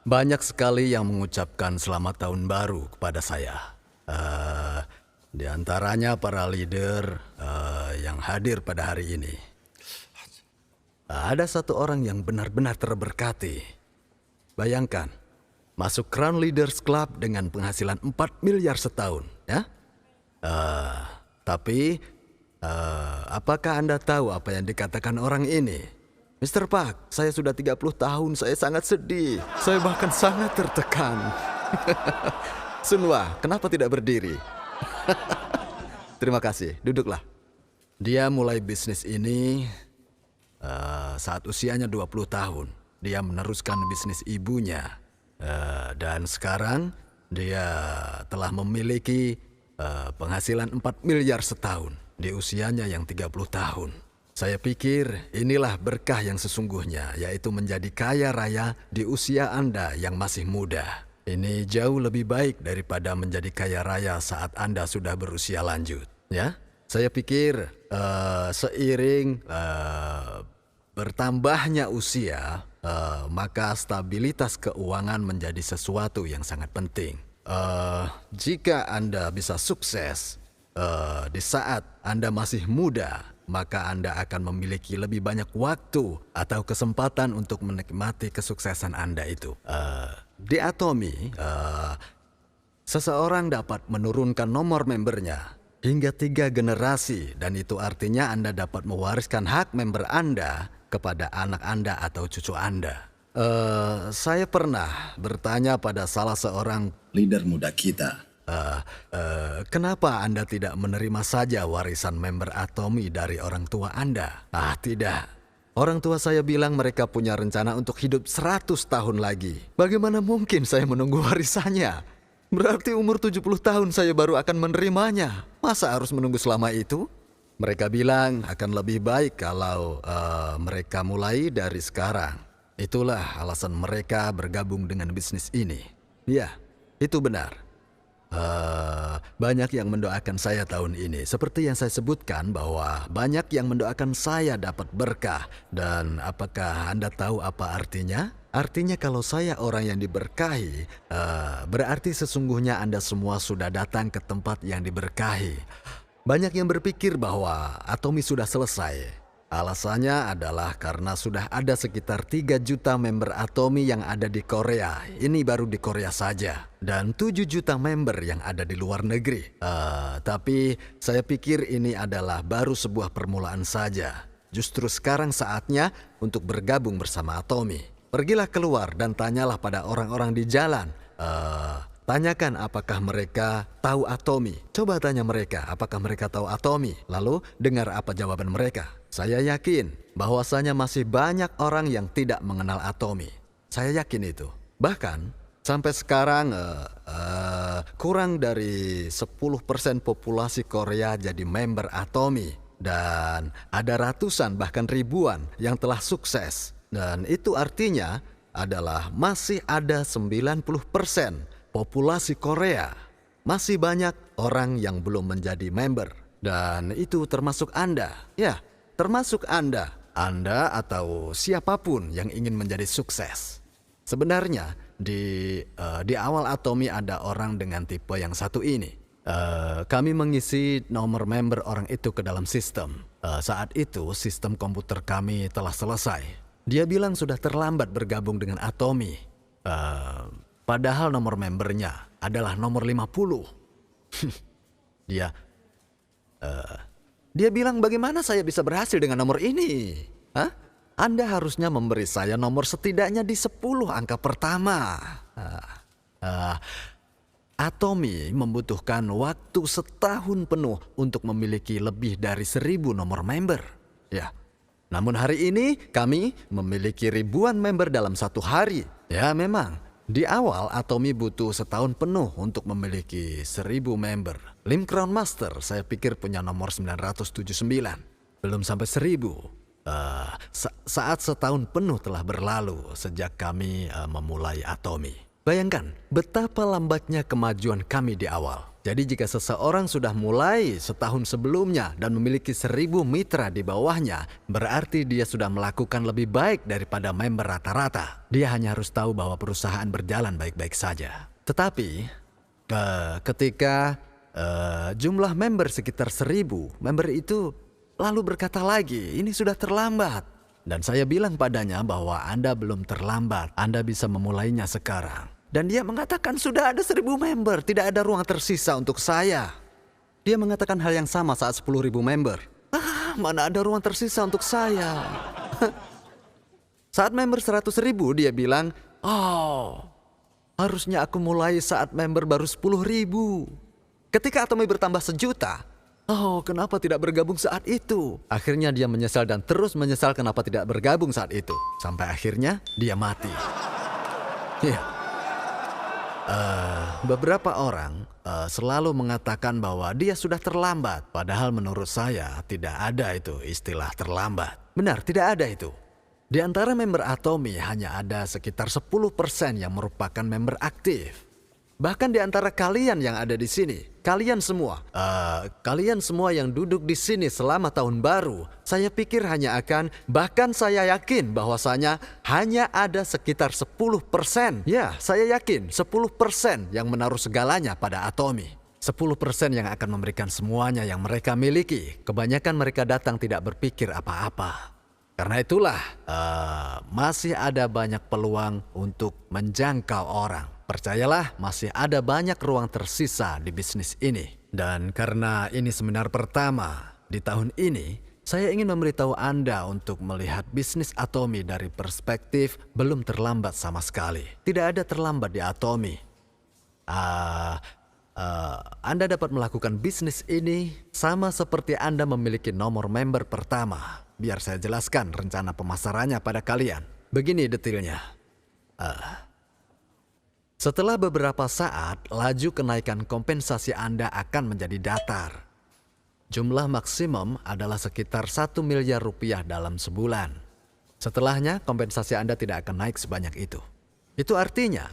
Banyak sekali yang mengucapkan selamat tahun baru kepada saya. Eh, di antaranya para leader yang hadir pada hari ini. Ada satu orang yang benar-benar terberkati. Bayangkan, masuk Crown Leaders Club dengan penghasilan 4 miliar setahun, ya? Tapi, apakah Anda tahu apa yang dikatakan orang ini? Mr. Park, saya sudah 30 tahun, saya sangat sedih. Saya bahkan sangat tertekan. Sunwa, kenapa tidak berdiri? Terima kasih, duduklah. Dia mulai bisnis ini saat usianya 20 tahun. Dia meneruskan bisnis ibunya. Dan sekarang dia telah memiliki penghasilan 4 miliar setahun di usianya yang 30 tahun. Saya pikir inilah berkah yang sesungguhnya, yaitu menjadi kaya raya di usia Anda yang masih muda. Ini jauh lebih baik daripada menjadi kaya raya saat Anda sudah berusia lanjut. Ya, saya pikir seiring bertambahnya usia, maka stabilitas keuangan menjadi sesuatu yang sangat penting. Jika Anda bisa sukses di saat Anda masih muda, maka Anda akan memiliki lebih banyak waktu atau kesempatan untuk menikmati kesuksesan Anda itu. Di Atomy, seseorang dapat menurunkan nomor membernya hingga 3 generasi, dan itu artinya Anda dapat mewariskan hak member Anda kepada anak Anda atau cucu Anda. Saya pernah bertanya pada salah seorang leader muda kita. Kenapa Anda tidak menerima saja warisan member Atomy dari orang tua Anda? Tidak. Orang tua saya bilang mereka punya rencana untuk hidup 100 tahun lagi. Bagaimana mungkin saya menunggu warisannya? Berarti umur 70 tahun saya baru akan menerimanya. Masa harus menunggu selama itu? Mereka bilang akan lebih baik kalau mereka mulai dari sekarang. Itulah alasan mereka bergabung dengan bisnis ini. Ya, itu benar. Banyak yang mendoakan saya tahun ini. Seperti yang saya sebutkan bahwa banyak yang mendoakan saya dapat berkah. Dan apakah Anda tahu apa artinya? Artinya kalau saya orang yang diberkahi, berarti sesungguhnya Anda semua sudah datang ke tempat yang diberkahi. Banyak yang berpikir bahwa Atomy sudah selesai. Alasannya adalah karena sudah ada sekitar 3 juta member Atomy yang ada di Korea. Ini baru di Korea saja. Dan 7 juta member yang ada di luar negeri. Tapi saya pikir ini adalah baru sebuah permulaan saja. Justru sekarang saatnya untuk bergabung bersama Atomy. Pergilah keluar dan tanyalah pada orang-orang di jalan. Tanyakan apakah mereka tahu Atomy. Coba tanya mereka apakah mereka tahu Atomy. Lalu dengar apa jawaban mereka. Saya yakin bahwasanya masih banyak orang yang tidak mengenal Atomy. Saya yakin itu. Bahkan sampai sekarang kurang dari 10% populasi Korea jadi member Atomy. Dan ada ratusan bahkan ribuan yang telah sukses. Dan itu artinya adalah masih ada 90% populasi Korea. Masih banyak orang yang belum menjadi member. Dan itu termasuk Anda. Ya, termasuk Anda. Anda atau siapapun yang ingin menjadi sukses. Sebenarnya di awal Atomy ada orang dengan tipe yang satu ini. Kami mengisi nomor member orang itu ke dalam sistem. Saat itu sistem komputer kami telah selesai. Dia bilang sudah terlambat bergabung dengan Atomy. Padahal nomor membernya adalah nomor 50. Dia bilang, bagaimana saya bisa berhasil dengan nomor ini? Anda harusnya memberi saya nomor setidaknya di 10 angka pertama. Atomy membutuhkan waktu setahun penuh untuk memiliki lebih dari 1000 nomor member. Ya. Namun hari ini kami memiliki ribuan member dalam satu hari. Ya memang, di awal Atomy butuh setahun penuh untuk memiliki 1000 member. Lim Crown Master saya pikir punya nomor 979. Belum sampai 1000. Saat setahun penuh telah berlalu sejak kami memulai Atomy. Bayangkan betapa lambatnya kemajuan kami di awal. Jadi jika seseorang sudah mulai setahun sebelumnya dan memiliki 1.000 mitra di bawahnya, berarti dia sudah melakukan lebih baik daripada member rata-rata. Dia hanya harus tahu bahwa perusahaan berjalan baik-baik saja. Tetapi ketika jumlah member sekitar 1.000, member itu lalu berkata lagi, ini sudah terlambat. Dan saya bilang padanya bahwa Anda belum terlambat, Anda bisa memulainya sekarang. Dan dia mengatakan sudah ada 1.000 member, tidak ada ruang tersisa untuk saya. Dia mengatakan hal yang sama saat 10.000 member. Mana ada ruang tersisa untuk saya. Saat member 100.000 dia bilang, harusnya aku mulai saat member baru 10.000. Ketika Atomy bertambah 1.000.000, kenapa tidak bergabung saat itu? Akhirnya dia menyesal dan terus menyesal kenapa tidak bergabung saat itu. Sampai akhirnya dia mati. Beberapa orang selalu mengatakan bahwa dia sudah terlambat. Padahal menurut saya tidak ada itu istilah terlambat. Benar, tidak ada itu. Di antara member Atomy hanya ada sekitar 10% yang merupakan member aktif. Bahkan di antara kalian yang ada di sini, kalian semua yang duduk di sini selama tahun baru, saya pikir bahkan saya yakin bahwasanya hanya ada sekitar 10%. Ya, saya yakin 10% yang menaruh segalanya pada Atomy. 10% yang akan memberikan semuanya yang mereka miliki. Kebanyakan mereka datang tidak berpikir apa-apa. Karena itulah masih ada banyak peluang untuk menjangkau orang. Percayalah, masih ada banyak ruang tersisa di bisnis ini. Dan karena ini seminar pertama di tahun ini, saya ingin memberitahu Anda untuk melihat bisnis Atomy dari perspektif belum terlambat sama sekali. Tidak ada terlambat di Atomy. Anda dapat melakukan bisnis ini sama seperti Anda memiliki nomor member pertama. Biar saya jelaskan rencana pemasarannya pada kalian. Begini detailnya. Setelah beberapa saat, laju kenaikan kompensasi Anda akan menjadi datar. Jumlah maksimum adalah sekitar 1 miliar rupiah dalam sebulan. Setelahnya, kompensasi Anda tidak akan naik sebanyak itu. Itu artinya,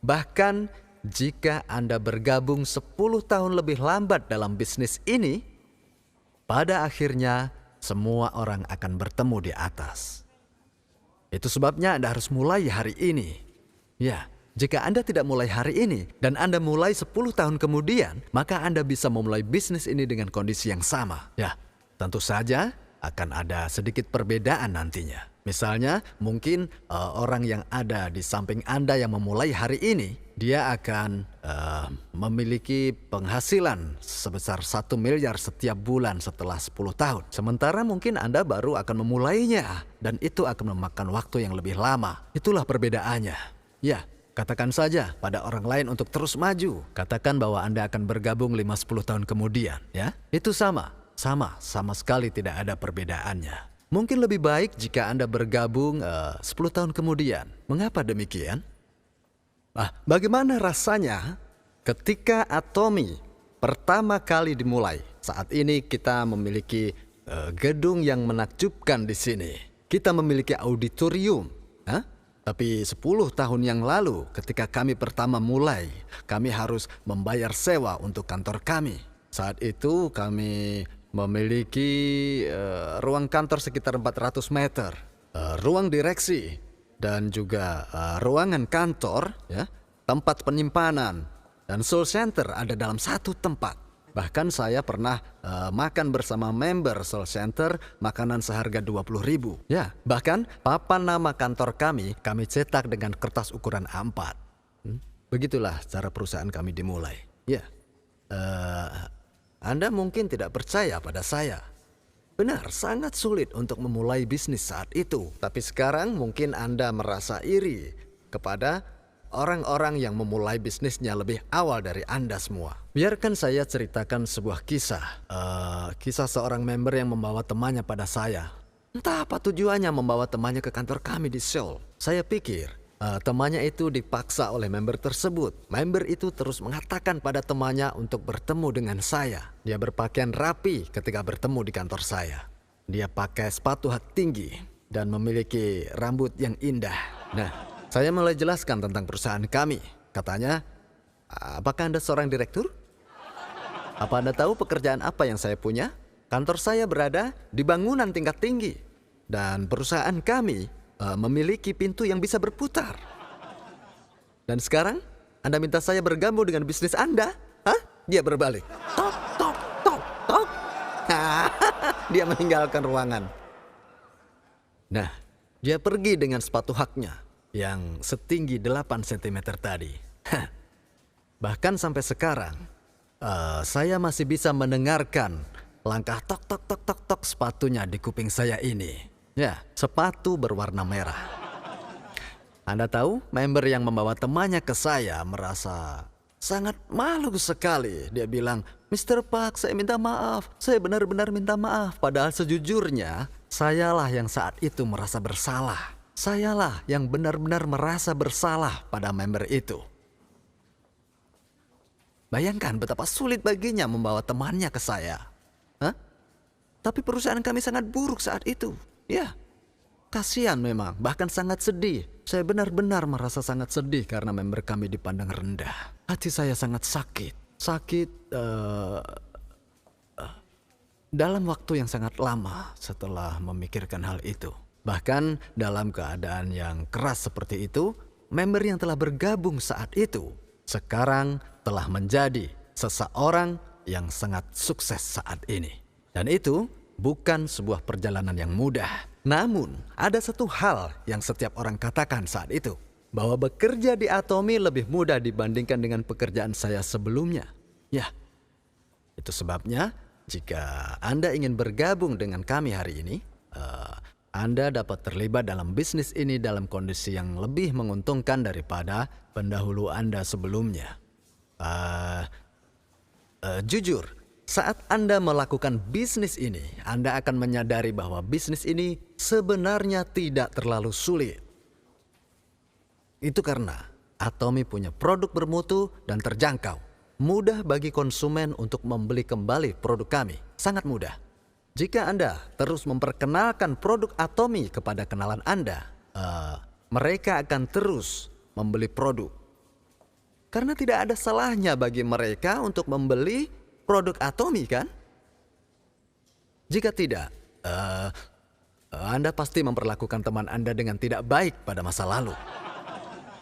bahkan jika Anda bergabung 10 tahun lebih lambat dalam bisnis ini, pada akhirnya semua orang akan bertemu di atas. Itu sebabnya Anda harus mulai hari ini. Ya. Jika Anda tidak mulai hari ini dan Anda mulai 10 tahun kemudian, maka Anda bisa memulai bisnis ini dengan kondisi yang sama. Ya, tentu saja akan ada sedikit perbedaan nantinya. Misalnya, mungkin orang yang ada di samping Anda yang memulai hari ini, dia akan memiliki penghasilan sebesar 1 miliar setiap bulan setelah 10 tahun. Sementara mungkin Anda baru akan memulainya dan itu akan memakan waktu yang lebih lama. Itulah perbedaannya. Ya. Katakan saja pada orang lain untuk terus maju. Katakan bahwa Anda akan bergabung 5-10 tahun kemudian, ya. Itu sama sekali tidak ada perbedaannya. Mungkin lebih baik jika Anda bergabung 10 tahun kemudian. Mengapa demikian? Bagaimana rasanya ketika Atomy pertama kali dimulai? Saat ini kita memiliki gedung yang menakjubkan di sini. Kita memiliki auditorium, Tapi 10 tahun yang lalu ketika kami pertama mulai, kami harus membayar sewa untuk kantor kami. Saat itu kami memiliki ruang kantor sekitar 400 meter, ruang direksi, dan juga ruangan kantor, ya, tempat penyimpanan, dan soul center ada dalam satu tempat. Bahkan saya pernah makan bersama member Soul Center makanan seharga 20.000. Ya, bahkan papan nama kantor kami cetak dengan kertas ukuran A4. Begitulah cara perusahaan kami dimulai. Ya, Anda mungkin tidak percaya pada saya. Benar, sangat sulit untuk memulai bisnis saat itu. Tapi sekarang mungkin Anda merasa iri kepada orang-orang yang memulai bisnisnya lebih awal dari Anda semua. Biarkan saya ceritakan sebuah kisah. Kisah seorang member yang membawa temannya pada saya. Entah apa tujuannya membawa temannya ke kantor kami di Seoul. Saya pikir temannya itu dipaksa oleh member tersebut. Member itu terus mengatakan pada temannya untuk bertemu dengan saya. Dia berpakaian rapi ketika bertemu di kantor saya. Dia pakai sepatu hak tinggi dan memiliki rambut yang indah. Nah, saya mulai jelaskan tentang perusahaan kami. Katanya, apakah Anda seorang direktur? Apa Anda tahu pekerjaan apa yang saya punya? Kantor saya berada di bangunan tingkat tinggi. Dan perusahaan kami memiliki pintu yang bisa berputar. Dan sekarang, Anda minta saya bergabung dengan bisnis Anda? Hah? Dia berbalik. Tok, tok, tok, tok. Dia meninggalkan ruangan. Nah, dia pergi dengan sepatu haknya yang setinggi 8 cm tadi. Bahkan sampai sekarang, saya masih bisa mendengarkan langkah tok tok tok tok tok sepatunya di kuping saya ini. Ya, sepatu berwarna merah. Anda tahu, member yang membawa temannya ke saya merasa sangat malu sekali. Dia bilang, Mr. Park, saya minta maaf. Saya benar-benar minta maaf. Padahal sejujurnya, sayalah yang saat itu merasa bersalah. Sayalah yang benar-benar merasa bersalah pada member itu. Bayangkan betapa sulit baginya membawa temannya ke saya. Hah? Tapi perusahaan kami sangat buruk saat itu. Ya, kasihan memang, bahkan sangat sedih. Saya benar-benar merasa sangat sedih karena member kami dipandang rendah. Hati saya sangat sakit. Dalam waktu yang sangat lama setelah memikirkan hal itu. Bahkan dalam keadaan yang keras seperti itu, member yang telah bergabung saat itu sekarang telah menjadi seseorang yang sangat sukses saat ini. Dan itu bukan sebuah perjalanan yang mudah. Namun, ada satu hal yang setiap orang katakan saat itu. Bahwa bekerja di Atomy lebih mudah dibandingkan dengan pekerjaan saya sebelumnya. Ya, itu sebabnya jika Anda ingin bergabung dengan kami hari ini, Anda dapat terlibat dalam bisnis ini dalam kondisi yang lebih menguntungkan daripada pendahulu Anda sebelumnya. Jujur, saat Anda melakukan bisnis ini, Anda akan menyadari bahwa bisnis ini sebenarnya tidak terlalu sulit. Itu karena Atomy punya produk bermutu dan terjangkau. Mudah bagi konsumen untuk membeli kembali produk kami. Sangat mudah. Jika Anda terus memperkenalkan produk Atomy kepada kenalan Anda, mereka akan terus membeli produk. Karena tidak ada salahnya bagi mereka untuk membeli produk Atomy, kan? Jika tidak, Anda pasti memperlakukan teman Anda dengan tidak baik pada masa lalu.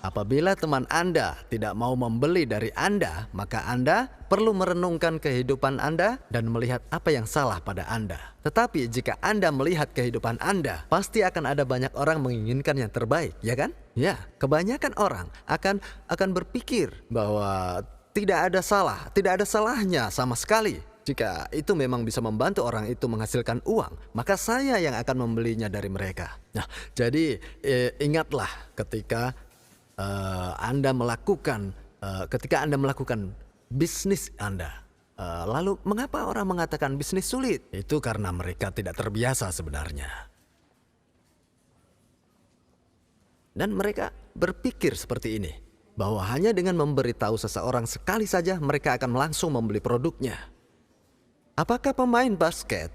Apabila teman Anda tidak mau membeli dari Anda, maka Anda perlu merenungkan kehidupan Anda dan melihat apa yang salah pada Anda. Tetapi jika Anda melihat kehidupan Anda, pasti akan ada banyak orang menginginkan yang terbaik, ya kan? Ya, kebanyakan orang akan berpikir bahwa tidak ada salahnya sama sekali. Jika itu memang bisa membantu orang itu menghasilkan uang, maka saya yang akan membelinya dari mereka. Nah, jadi ingatlah ketika Anda melakukan bisnis Anda. Lalu mengapa orang mengatakan bisnis sulit? Itu karena mereka tidak terbiasa sebenarnya. Dan mereka berpikir seperti ini, bahwa hanya dengan memberitahu seseorang sekali saja mereka akan langsung membeli produknya. Apakah pemain basket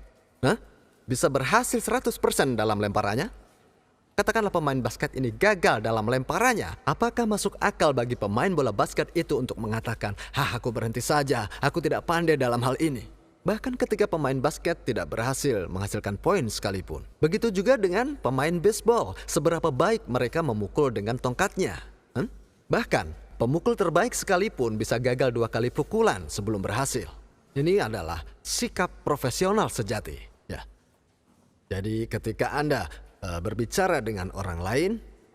bisa berhasil 100% dalam lemparannya? Katakanlah pemain basket ini gagal dalam lemparannya. Apakah masuk akal bagi pemain bola basket itu untuk mengatakan, aku berhenti saja, aku tidak pandai dalam hal ini. Bahkan ketika pemain basket tidak berhasil menghasilkan poin sekalipun. Begitu juga dengan pemain baseball, seberapa baik mereka memukul dengan tongkatnya. Bahkan, pemukul terbaik sekalipun bisa gagal 2 kali pukulan sebelum berhasil. Ini adalah sikap profesional sejati. Ya. Jadi ketika Anda berbicara dengan orang lain,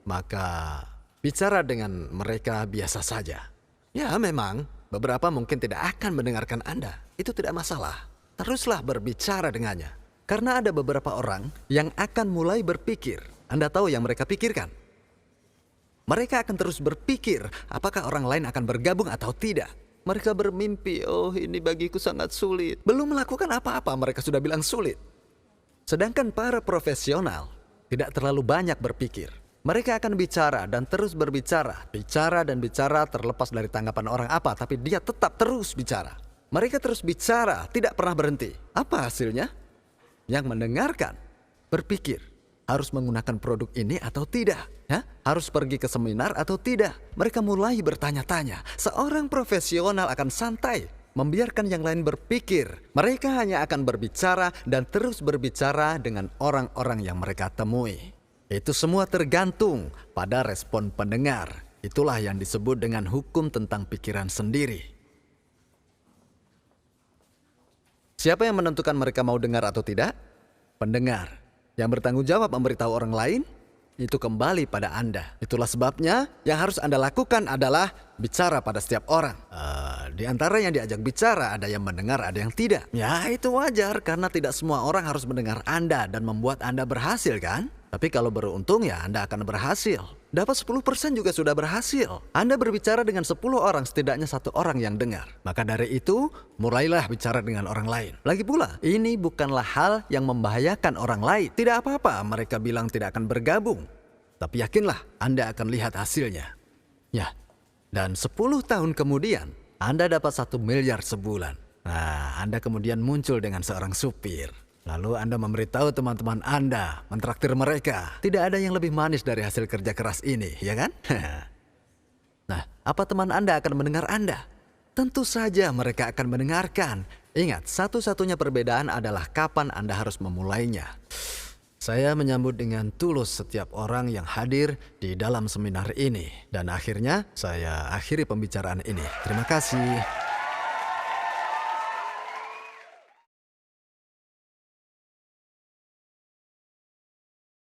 maka bicara dengan mereka biasa saja. Ya memang, beberapa mungkin tidak akan mendengarkan Anda. Itu tidak masalah. Teruslah berbicara dengannya. Karena ada beberapa orang yang akan mulai berpikir. Anda tahu yang mereka pikirkan? Mereka akan terus berpikir apakah orang lain akan bergabung atau tidak. Mereka bermimpi, ini bagiku sangat sulit. Belum melakukan apa-apa, mereka sudah bilang sulit. Sedangkan para profesional tidak terlalu banyak berpikir. Mereka akan bicara dan terus berbicara. Bicara dan bicara terlepas dari tanggapan orang apa, tapi dia tetap terus bicara. Mereka terus bicara, tidak pernah berhenti. Apa hasilnya? Yang mendengarkan berpikir, Harus menggunakan produk ini atau tidak? Ya? Harus pergi ke seminar atau tidak? Mereka mulai bertanya-tanya. Seorang profesional akan santai, membiarkan yang lain berpikir. Mereka hanya akan berbicara dan terus berbicara dengan orang-orang yang mereka temui. Itu semua tergantung pada respon pendengar. Itulah yang disebut dengan hukum tentang pikiran sendiri. Siapa yang menentukan mereka mau dengar atau tidak? Pendengar. Yang bertanggung jawab memberitahu orang lain, itu kembali pada Anda. Itulah sebabnya yang harus Anda lakukan adalah bicara pada setiap orang. Di antara yang diajak bicara, ada yang mendengar, ada yang tidak. Ya, itu wajar karena tidak semua orang harus mendengar Anda dan membuat Anda berhasil, kan? Tapi kalau beruntung ya Anda akan berhasil. Dapat 10% juga sudah berhasil. Anda berbicara dengan 10 orang, setidaknya 1 orang yang dengar. Maka dari itu, mulailah bicara dengan orang lain. Lagi pula, ini bukanlah hal yang membahayakan orang lain. Tidak apa-apa mereka bilang tidak akan bergabung. Tapi yakinlah, Anda akan lihat hasilnya. Ya, dan 10 tahun kemudian, Anda dapat 1 miliar sebulan. Nah, Anda kemudian muncul dengan seorang supir. Lalu Anda memberitahu teman-teman Anda, mentraktir mereka. Tidak ada yang lebih manis dari hasil kerja keras ini, ya kan? Nah, apa teman Anda akan mendengar Anda? Tentu saja mereka akan mendengarkan. Ingat, satu-satunya perbedaan adalah kapan Anda harus memulainya. Saya menyambut dengan tulus setiap orang yang hadir di dalam seminar ini. Dan akhirnya, saya akhiri pembicaraan ini. Terima kasih.